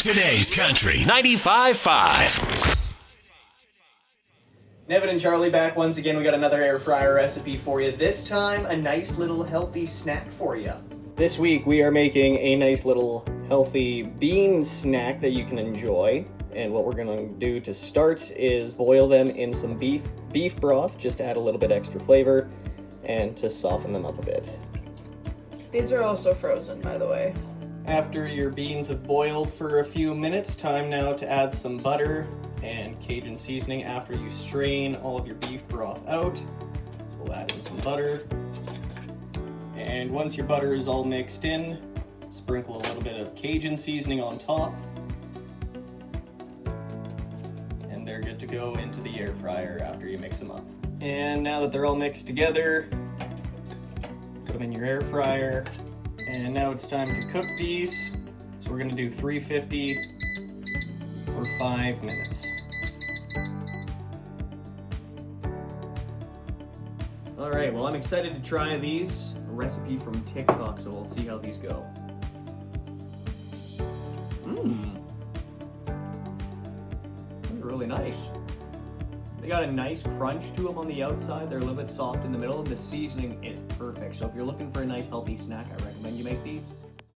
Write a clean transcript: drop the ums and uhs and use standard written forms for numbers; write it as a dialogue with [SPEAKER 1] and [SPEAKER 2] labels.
[SPEAKER 1] Today's Country 95.5.
[SPEAKER 2] Nevin and Charlie back once again. We got another air fryer recipe for you. This time, a nice little healthy snack for you. This week, we are making a nice little healthy bean snack that you can enjoy. And what we're going to do to start is boil them in some beef broth, just to add a little bit extra flavor and to soften them up a bit.
[SPEAKER 3] These are also frozen, by the way.
[SPEAKER 2] After your beans have boiled for a few minutes, time now to add some butter and Cajun seasoning after you strain all of your beef broth out. So we'll add in some butter. And once your butter is all mixed in, sprinkle a little bit of Cajun seasoning on top. And they're good to go into the air fryer after you mix them up. And now that they're all mixed together, put them in your air fryer. And now it's time to cook these. So we're gonna do 350 for 5 minutes. All right, well, I'm excited to try these. A recipe from TikTok, so we'll see how these go. They're really nice. They got a nice crunch to them on the outside. They're a little bit soft in the middle, and the seasoning is perfect. So if you're looking for a nice healthy snack, I recommend you make these.